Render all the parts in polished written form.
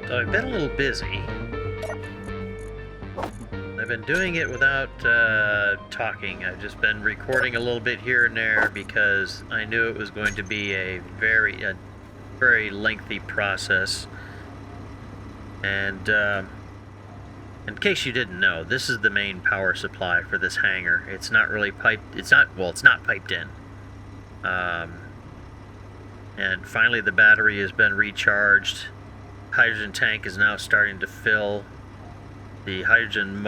So I've been a little busy. I've been doing it without talking. I've just been recording a little bit here and there because I knew it was going to be a very lengthy process. And in case you didn't know, this is the main power supply for this hangar. It's not really piped. It's not piped in. And finally, the battery has been recharged. Hydrogen tank is now starting to fill. The hydrogen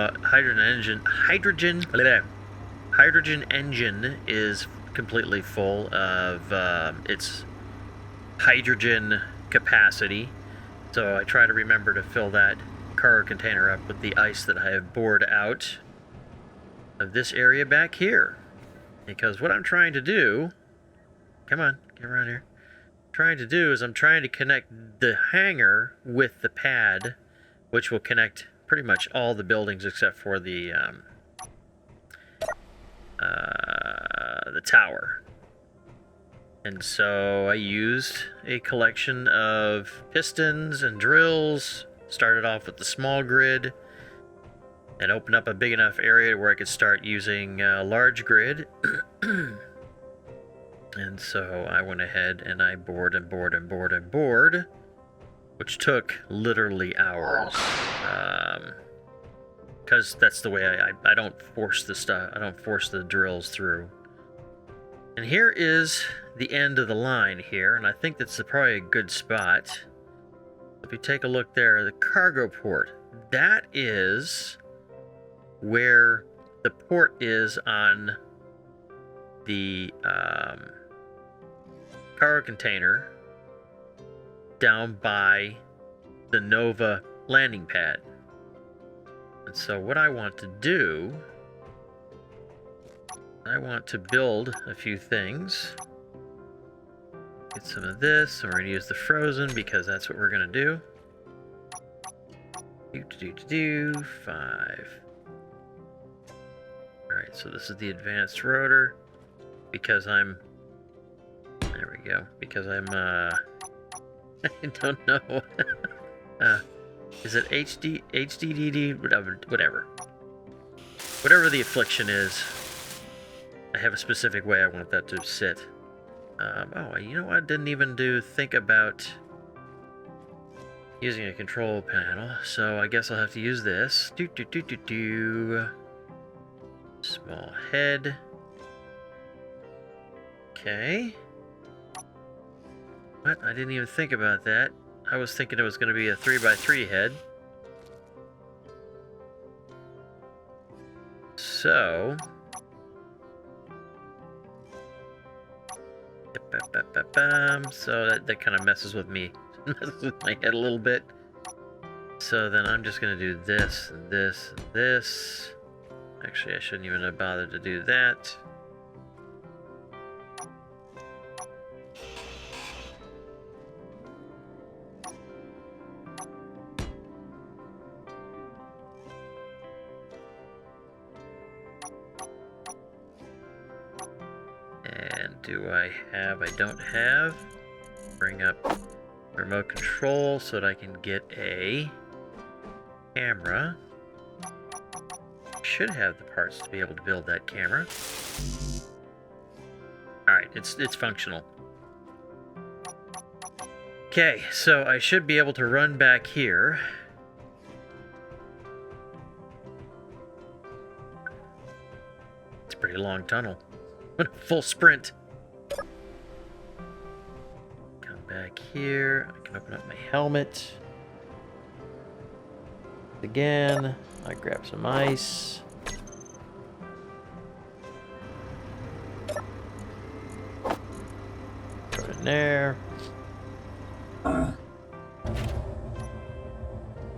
engine is completely full of its hydrogen capacity. So I try to remember to fill that cargo container up with the ice that I have bored out of this area back here. Because what I'm trying to do, come on, get around here. Trying to do is I'm trying to connect the hangar with the pad, which will connect pretty much all the buildings except for the tower. And so I used a collection of pistons and drills, started off with the small grid, and opened up a big enough area where I could start using a large grid. And so I went ahead and I bored, which took literally hours. Because that's the way I don't force the stuff, I don't force the drills through. And here is the end of the line here, and I think that's probably a good spot. If you take a look there, the cargo port, that is where the port is on the cargo container down by the Nova landing pad. And so what I want to do, I want to build a few things. Get some of this, and we're going to use the frozen because that's what we're going to do. 5. Alright, so this is the advanced rotor because I'm, there we go, because I'm, I don't know. Is it HDDD? Whatever. Whatever the affliction is, I have a specific way I want that to sit. Oh, you know what? I didn't even think about using a control panel, so I guess I'll have to use this. Small head. Okay. What? I didn't even think about that. I was thinking it was going to be a 3x3 head. So... So that kind of messes with me. Messes with my head a little bit. So then I'm just going to do this, and this, and this. Actually, I shouldn't even have bothered to do that. And do I have? I don't have. Bring up remote control so that I can get a camera. Should have the parts to be able to build that camera. Alright, it's functional. Okay, so I should be able to run back here. It's a pretty long tunnel. Full sprint. Come back here. I can open up my helmet. Again. I grab some ice. Throw it in there.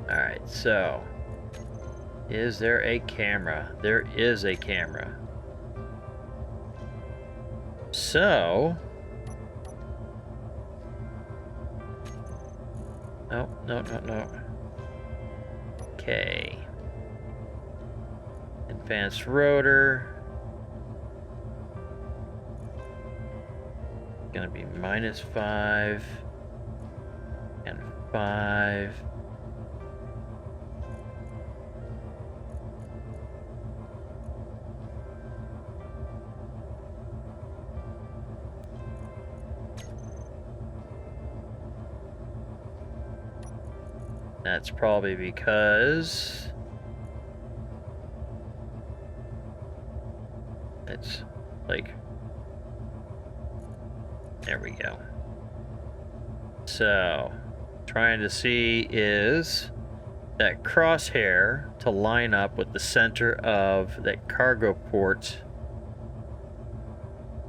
Alright, so. Is there a camera? There is a camera. So. No, no, no, no. Okay. Advanced rotor. Gonna be -5 and 5. That's probably because it's like, there we go. So, trying to see is that crosshair to line up with the center of that cargo port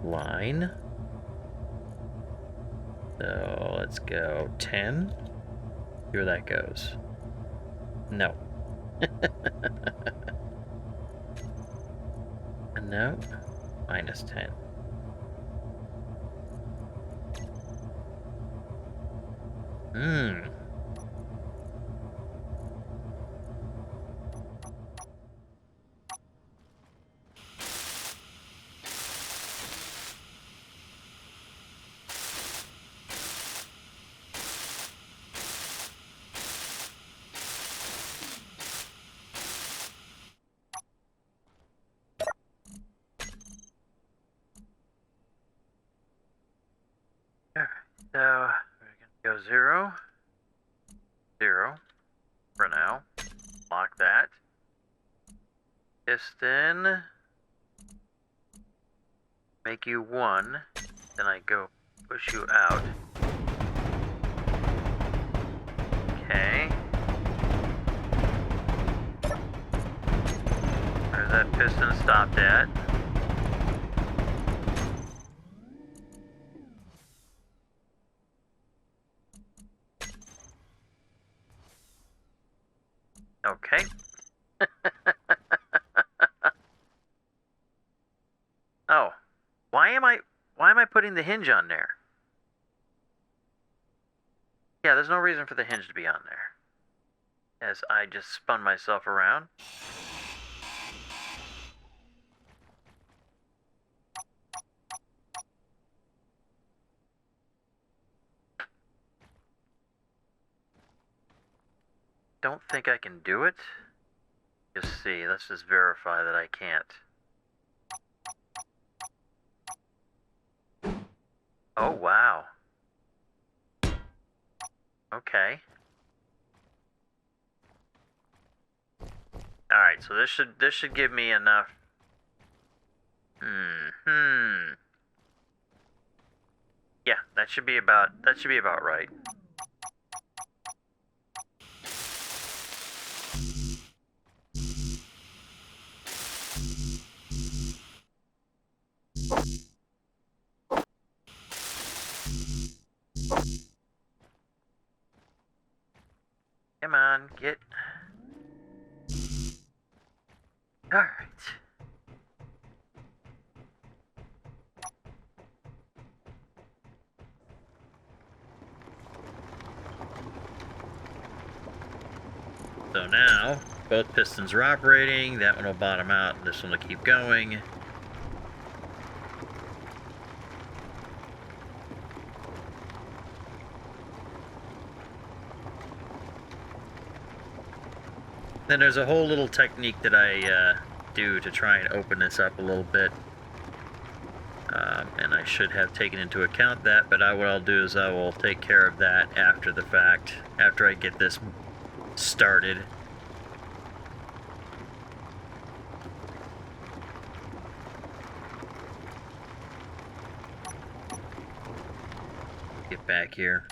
line. So, let's go 10. See where that goes. No. No. -10. Alright, so we're gonna go 0, 0 for now. Lock that. Piston. Make you 1. Then I go push you out. Okay. Where's that piston stopped at? Okay. Oh, why am I putting the hinge on there? Yeah, there's no reason for the hinge to be on there. As I just spun myself around. Don't think I can do it. Just see, let's just verify that I can't. Oh, wow. Okay. Alright, so this should give me enough. Yeah, that should be about right. Come on, get. All right. So now, both pistons are operating. That one will bottom out, and this one will keep going. Then there's a whole little technique that I do to try and open this up a little bit. And I should have taken into account that, but what I'll do is I will take care of that after the fact, after I get this started. Get back here.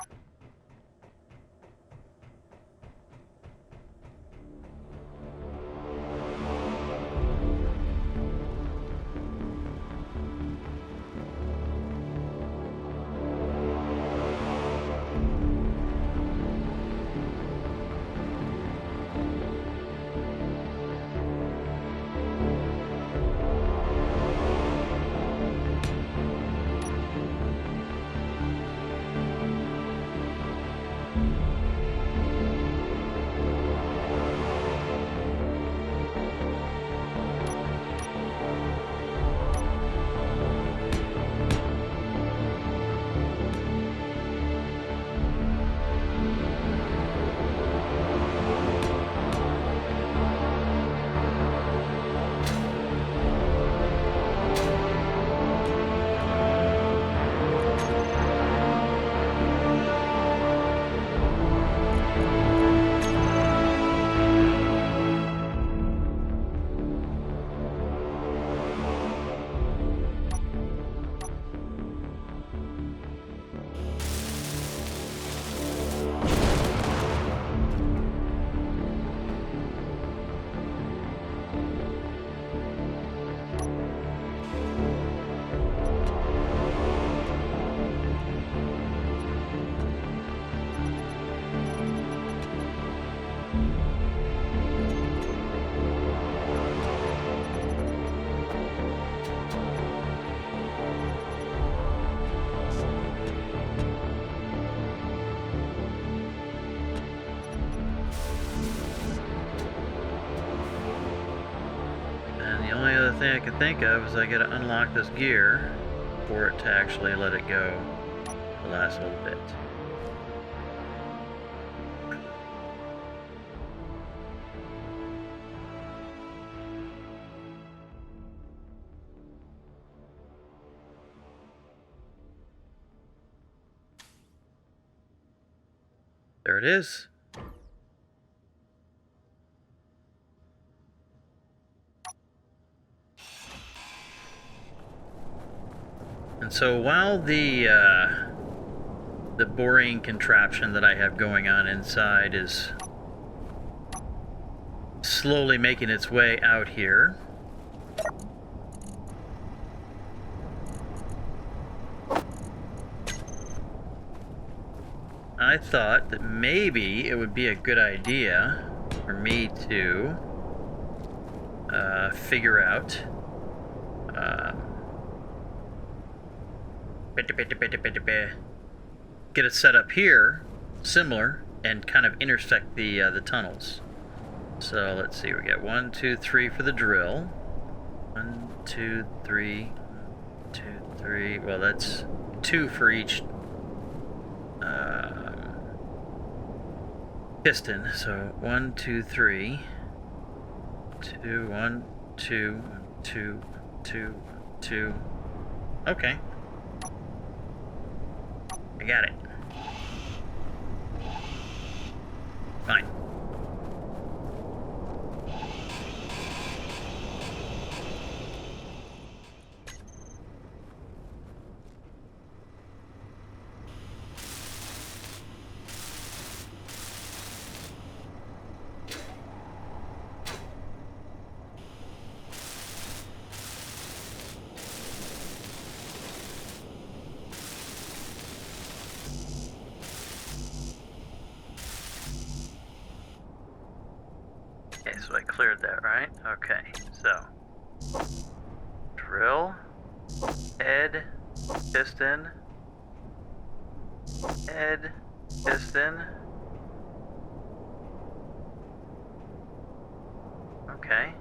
Thing I can think of is I gotta unlock this gear for it to actually let it go the last little bit. There it is. And so while the boring contraption that I have going on inside is slowly making its way out here, I thought that maybe it would be a good idea for me to figure out get it set up here, similar, and kind of intersect the tunnels. So let's see, we got 1, 2, 3 for the drill. 1, 2, 3, 1, 2, 3. Well, that's 2 for each piston. So 1, 2, 3, 2, 1, 2, 2, 2, 2. Okay. I got it. Fine. cleared that, right? Okay, so drill, head, piston, head, piston. Okay.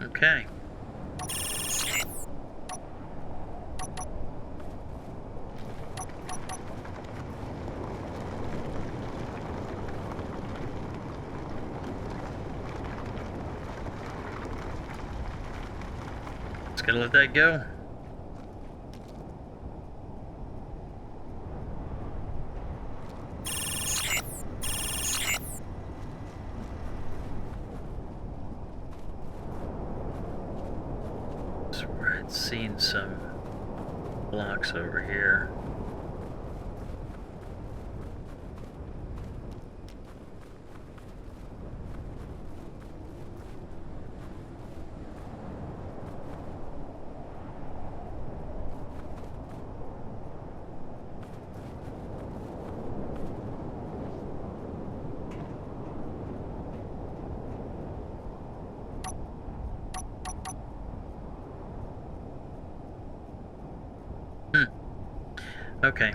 Okay. Just gonna let that go. I'd seen some blocks over here. Okay.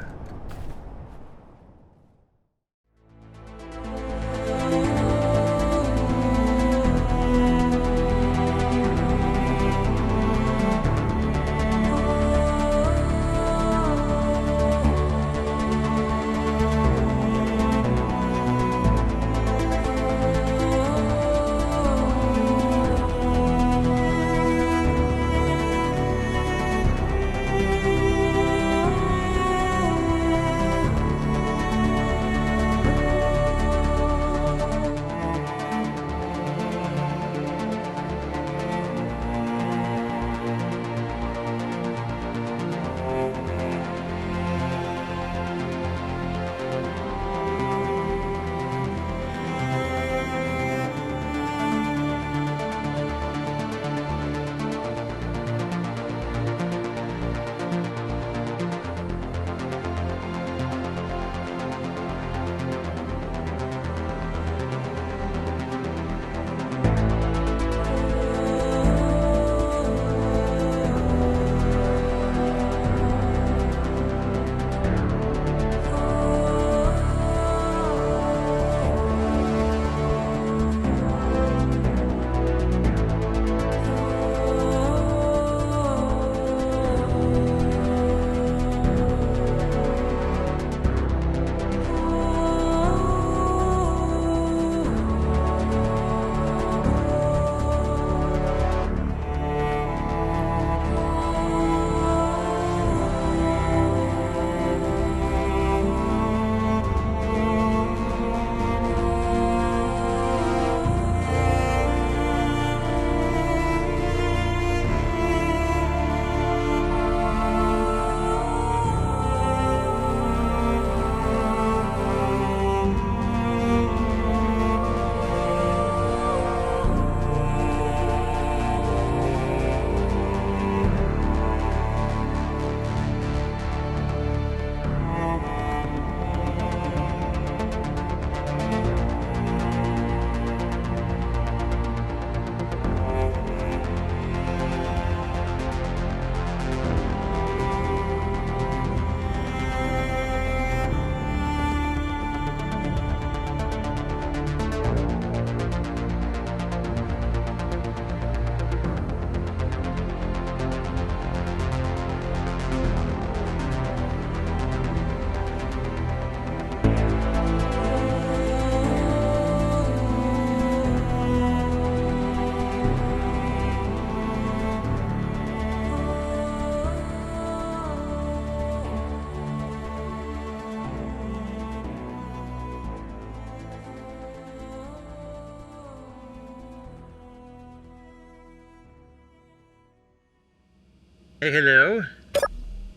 Hey, hello.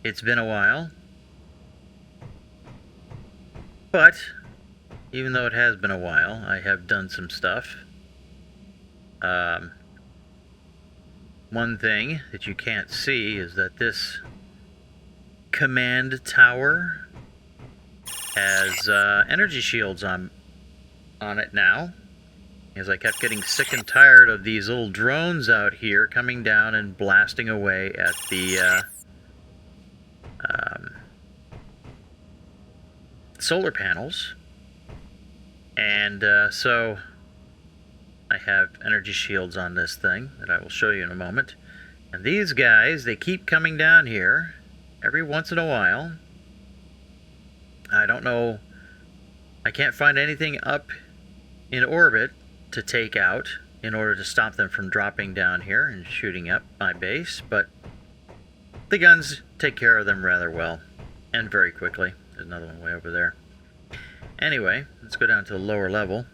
It's been a while. But, even though it has been a while, I have done some stuff. One thing that you can't see is that this command tower has energy shields on it now, as I kept getting sick and tired of these little drones out here coming down and blasting away at the solar panels. And so I have energy shields on this thing that I will show you in a moment. And these guys, they keep coming down here every once in a while. I don't know, I can't find anything up in orbit to take out in order to stop them from dropping down here and shooting up my base, but the guns take care of them rather well and very quickly. There's another one way over there. Anyway, let's go down to the lower level.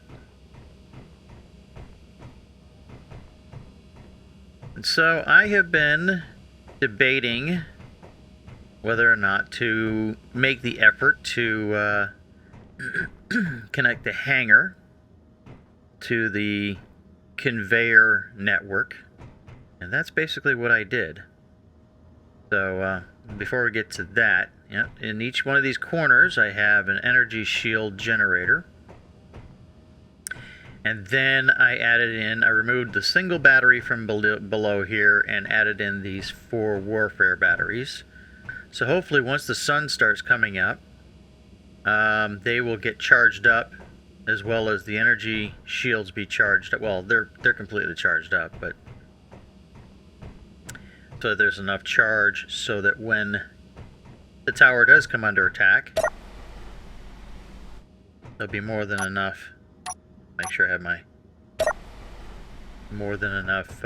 And so I have been debating whether or not to make the effort to connect the hangar to the conveyor network, and that's basically what I did. So before we get to that, in each one of these corners I have an energy shield generator, and then I removed the single battery from below here and added in these 4 warfare batteries. So hopefully once the sun starts coming up, they will get charged up, as well as the energy shields be charged up. Well, they're completely charged up, but so there's enough charge so that when the tower does come under attack, there'll be more than enough. Make sure I have my more than enough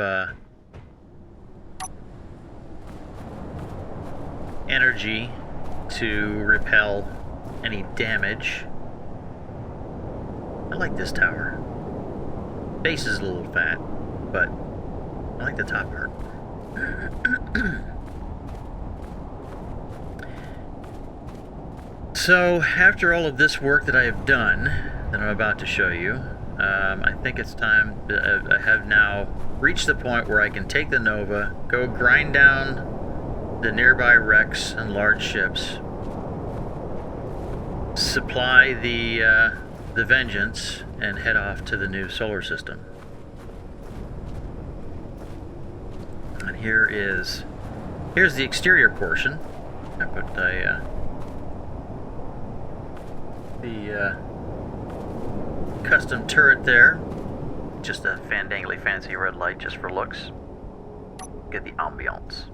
energy to repel any damage. I like this tower. Base is a little fat, but I like the top part. So, after all of this work that I have done, that I'm about to show you, I think it's time. I have now reached the point where I can take the Nova, go grind down the nearby wrecks and large ships, supply the Vengeance, and head off to the new solar system. And here's the exterior portion. I put the custom turret there. Just a fandangly fancy red light just for looks. Get the ambiance.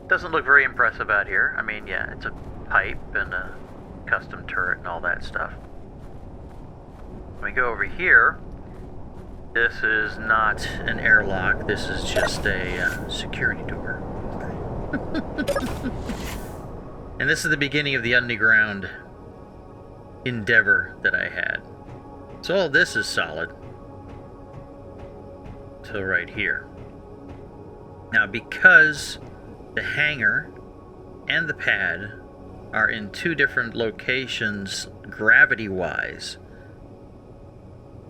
Doesn't look very impressive out here. I mean, yeah, it's a pipe and a custom turret and all that stuff. When we go over here, this is not an airlock. This is just a security door. And this is the beginning of the underground endeavor that I had. So all this is solid till right here. Now, because the hangar and the pad are in 2 different locations gravity-wise,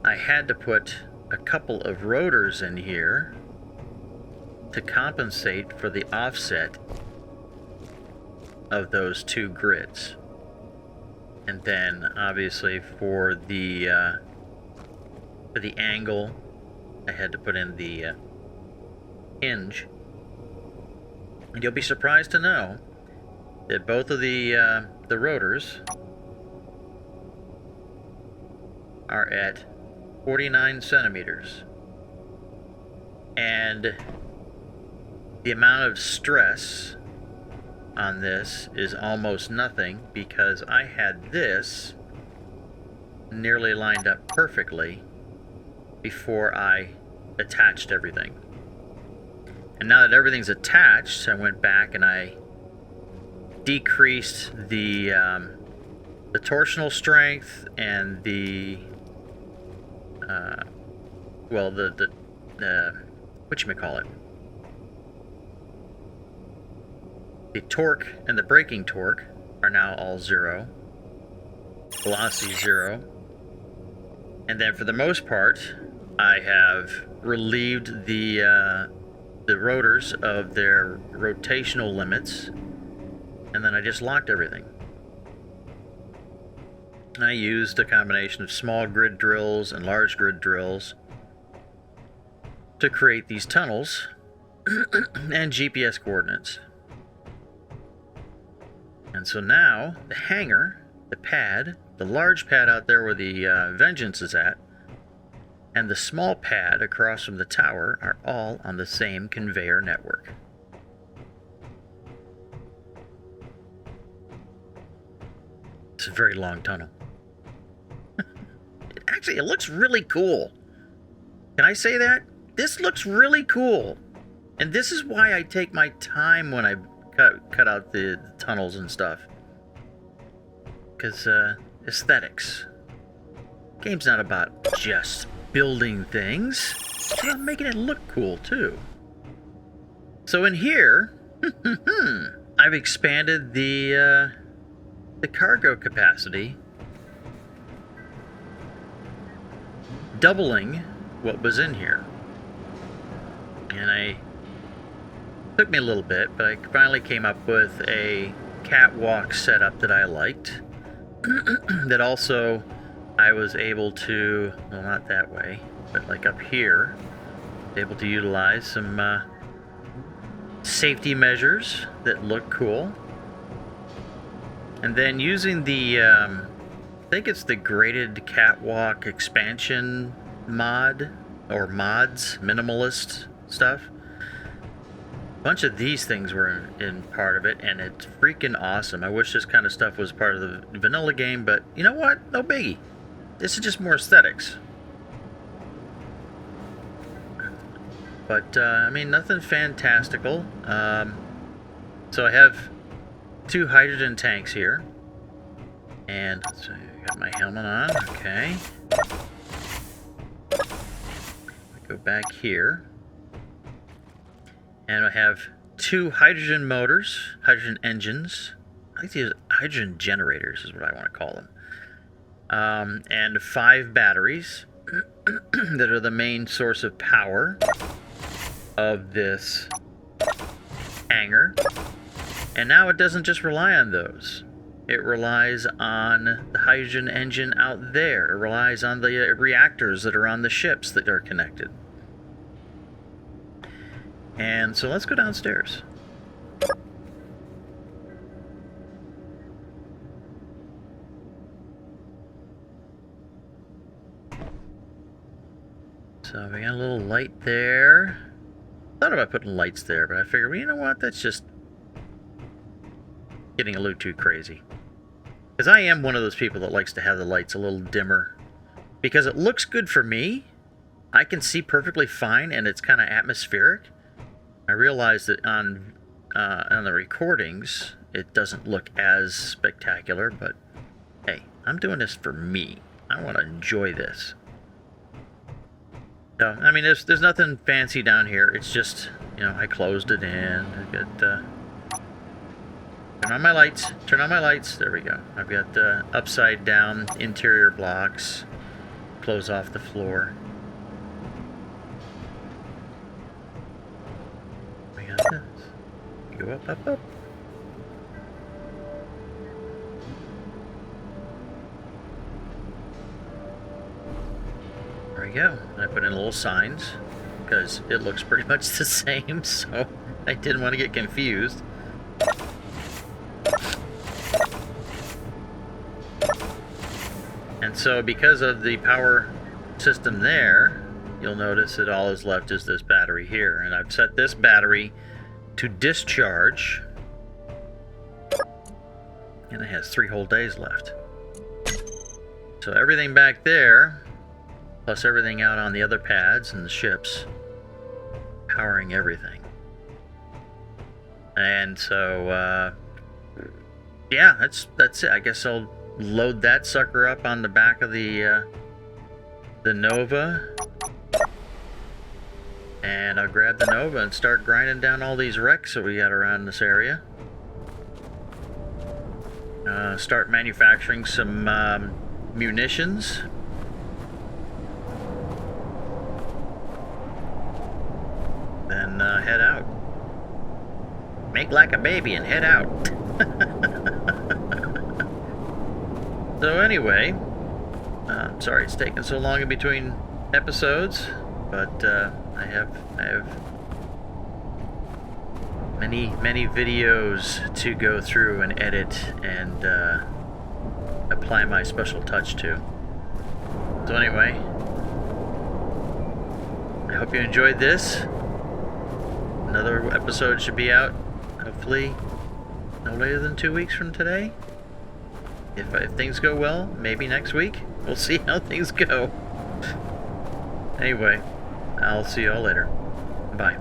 I had to put a couple of rotors in here to compensate for the offset of those 2 grids. And then obviously for the angle, I had to put in the hinge. And you'll be surprised to know that both of the rotors are at 49 centimeters. And the amount of stress on this is almost nothing, because I had this nearly lined up perfectly before I attached everything. And now that everything's attached, I went back and I decreased the torsional strength and the whatchamacallit, The torque and the braking torque are now all 0. Velocity 0. And then for the most part, I have relieved the rotors of their rotational limits, and then I just locked everything. I used a combination of small grid drills and large grid drills to create these tunnels and GPS coordinates. And so now the hangar, the pad, the large pad out there where the Vengeance is at, and the small pad across from the tower are all on the same conveyor network. It's a very long tunnel. Actually, it looks really cool. Can I say that? This looks really cool. And this is why I take my time when I cut out the tunnels and stuff. Because aesthetics. Game's not about just building things. It's about making it look cool too. So in here, I've expanded the cargo capacity, doubling what was in here. And took me a little bit, but I finally came up with a catwalk setup that I liked. That also I was able to, well, not that way, but like up here, able to utilize some safety measures that look cool. And then using the, I think it's the graded catwalk expansion mod, or mods, minimalist stuff. A bunch of these things were in part of it, and it's freaking awesome. I wish this kind of stuff was part of the vanilla game, but you know what? No biggie. This is just more aesthetics. But, I mean, nothing fantastical. So I have 2 hydrogen tanks here. And, so I got my helmet on. Okay. Go back here. And I have 2 hydrogen motors, hydrogen engines. I think these hydrogen generators is what I want to call them. And 5 batteries that are the main source of power of this hangar. And now it doesn't just rely on those. It relies on the hydrogen engine out there. It relies on the reactors that are on the ships that are connected. And so let's go downstairs. So we got a little light there. Thought about putting lights there, but I figured, well, you know what? That's just getting a little too crazy. Because I am one of those people that likes to have the lights a little dimmer. Because it looks good for me. I can see perfectly fine, and it's kind of atmospheric. I realize that on the recordings, it doesn't look as spectacular, but hey, I'm doing this for me. I want to enjoy this. So, I mean, there's nothing fancy down here. It's just, you know, I closed it in. I got, turn on my lights. Turn on my lights. There we go. I've got upside down interior blocks. Close off the floor. We got this. You go up, up, up. There we go. And I put in little signs because it looks pretty much the same, so I didn't want to get confused. And so because of the power system there, you'll notice that all is left is this battery here. And I've set this battery to discharge, and it has 3 whole days left. So everything back there, plus everything out on the other pads and the ships, powering everything. And so, yeah, that's it. I guess I'll load that sucker up on the back of the Nova, and I'll grab the Nova and start grinding down all these wrecks that we got around this area. start manufacturing some munitions. Then head out. Make like a baby and head out. So anyway, sorry it's taken so long in between episodes, but I have many videos to go through and edit and apply my special touch to. So anyway, I hope you enjoyed this. Another episode should be out, hopefully no later than 2 weeks from today. If things go well, maybe next week. We'll see how things go. Anyway, I'll see y'all later. Bye.